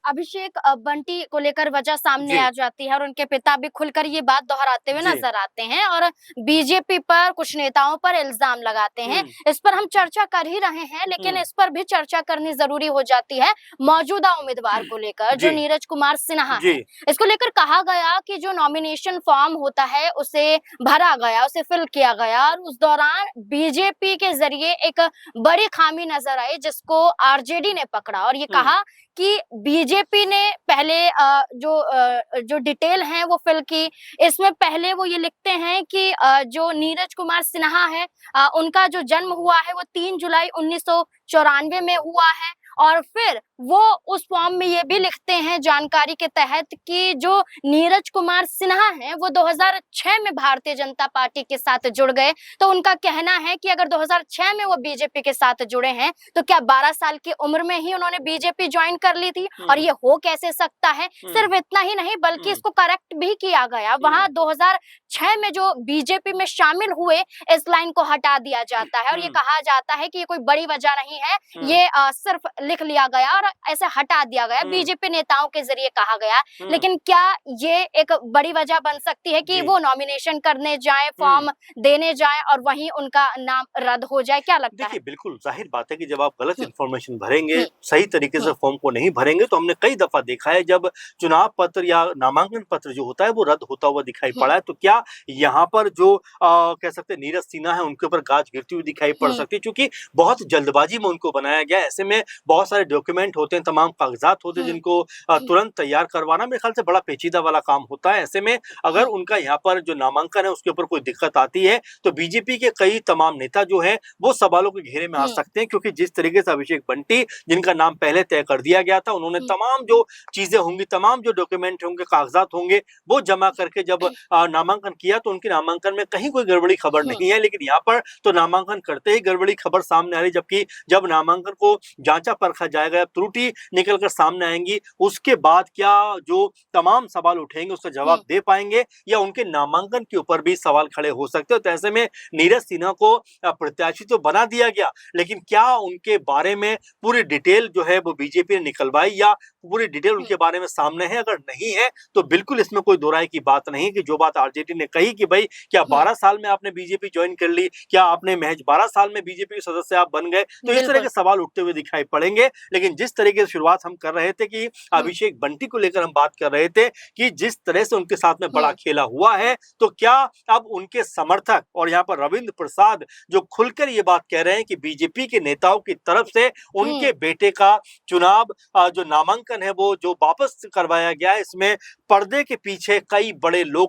अभिषेक बंटी को लेकर वजह सामने जी, आ जाती है और उनके पिता भी खुलकर ये बात दोहराते हुए जी। नजर आते हैं और बीजेपी पर कुछ नेताओं पर इल्जाम लगाते हैं। हुँ, इस पर हम चर्चा कर ही रहे हैं, लेकिन हुँ। इस पर भी चर्चा करनी जरूरी हो जाती है मौजूदा उम्मीदवार को लेकर, जो जी, नीरज कुमार सिन्हा जी। है। इसको लेकर कहा गया कि जो नॉमिनेशन फॉर्म होता है उसे भरा गया, उसे फिल किया गया और उस दौरान बीजेपी के जरिए एक बड़ी खामी नजर आई जिसको आरजेडी ने पकड़ा और ये हुँ, कहा कि बीजेपी ने पहले जो डिटेल है वो फिल की। इसमें पहले वो ये लिखते हैं कि जो नीरज कुमार सिन्हा है, उनका जो जन्म हुआ है वो 3 जुलाई 1994 में हुआ है। और फिर वो उस फॉर्म में ये भी लिखते हैं जानकारी के तहत कि जो नीरज कुमार सिन्हा हैं वो 2006 में भारतीय जनता पार्टी के साथ जुड़ गए। तो उनका कहना है कि अगर 2006 में वो बीजेपी के साथ जुड़े हैं तो क्या 12 साल की उम्र में ही उन्होंने बीजेपी ज्वाइन कर ली थी, और हुँ, ये हो कैसे सकता है। हुँ, सिर्फ इतना ही नहीं बल्कि हुँ, इसको करेक्ट भी किया गया, वहां हुँ, 2006 में जो बीजेपी में शामिल हुए इस लाइन को हटा दिया जाता है और ये हुँ, कहा जाता है कि ये कोई बड़ी वजह नहीं है, हुँ, ये सिर्फ लिख लिया गया और ऐसे हटा दिया गया, हुँ, बीजेपी नेताओं के जरिए कहा गया। हुँ। लेकिन क्या ये एक बड़ी वजह बन सकती है कि जी। वो नॉमिनेशन करने जाएं, हुँ। फॉर्म देने जाएं और वहीं उनका नाम रद्द हो जाए? क्या लगता है? देखिए, बिल्कुल ज़ाहिर बात है कि जब आप गलत हुँ, इन्फॉर्मेशन भरेंगे, हुँ, सही तरीके से हुँ, फ़ॉर्म को नहीं भरेंगे, तो हमने कई दफ़ा देखा है जब चुनाव पत्र या नामांकन पत्र जो होता है वो रद्द होता हुआ दिखाई हुँ, पड़ा है। तो क्या यहाँ पर जो कह सकते हैं नीरज सिन्हा है उनके ऊपर गाज गिरती हुई दिखाई पड़ हुँ, सकती है, क्योंकि बहुत जल्दबाज़ी में उनको बनाया गया है। ऐसे में बहुत सारे डॉक्यूमेंट होते हैं, तमाम कागज़ात होते हैं हुँ, जिनको तुरंत तैयार करवाना मेरे ख़्याल से बड़ा पेचीदा वाला काम होता है। ऐसे में अगर हुँ, उनका यहाँ पर जो नामांकन है उसके ऊपर कोई दिक्कत आती है, तो बीजेपी के कई तमाम नेता जो हैं वो सवालों के घेरे में आ हुँ, सकते हैं, क्योंकि जिस तरीके से अभिषेक बंटी जिनका नाम पहले तय कर दिया गया था, उन्होंने हुँ, तमाम जो चीजें होंगी, तमाम जो डॉक्यूमेंट होंगे, कागजात होंगे, वो जमा करके जब नामांकन किया तो उनके नामांकन में कहीं कोई गड़बड़ी खबर हुँ, नहीं है। लेकिन यहाँ पर तो नामांकन करते ही गड़बड़ी खबर सामने आ रही, जबकि जब नामांकन को जांचा परखा जाएगा, त्रुटि निकल कर सामने आएंगी, उसके बाद क्या जो तमाम सवाल उठेंगे उसका जवाब हुँ, दे पाएंगे, या उनके नामांकन के ऊपर भी सवाल खड़े हो सकते हैं। तो ऐसे में नीरज सिन्हा को प्रत्याशी तो बना दिया गया, लेकिन क्या उनके बारे में पूरी डिटेल जो है वो बीजेपी ने निकलवाई, या पूरी डिटेल हुँ, उनके बारे में सामने है? अगर नहीं है तो बिल्कुल इसमें कोई दो राय की बात नहीं कि जो बात आरजेडी ने कही कि भाई क्या हुँ, 12 साल में आपने बीजेपी ज्वाइन कर ली, क्या आपने महज 12 साल में बीजेपी के सदस्य आप बन गए, तो इस तरह बिल्कुल। के सवाल उठते हुए दिखाई पड़ेंगे। लेकिन जिस तरीके से शुरुआत हम कर रहे थे कि हुँ, अभिषेक बंटी को लेकर हम बात कर रहे थे कि जिस तरह से उनके साथ में बड़ा हुँ, खेला हुआ है, तो क्या अब उनके समर्थक और यहाँ पर रविंद्र प्रसाद जो खुलकर ये बात कह रहे हैं कि बीजेपी के नेताओं की तरफ से हुँ, उनके बेटे का चुनाव जो नामांकन है वो जो वापस करवाया गया है, इसमें पर्दे के पीछे कई बड़े लोग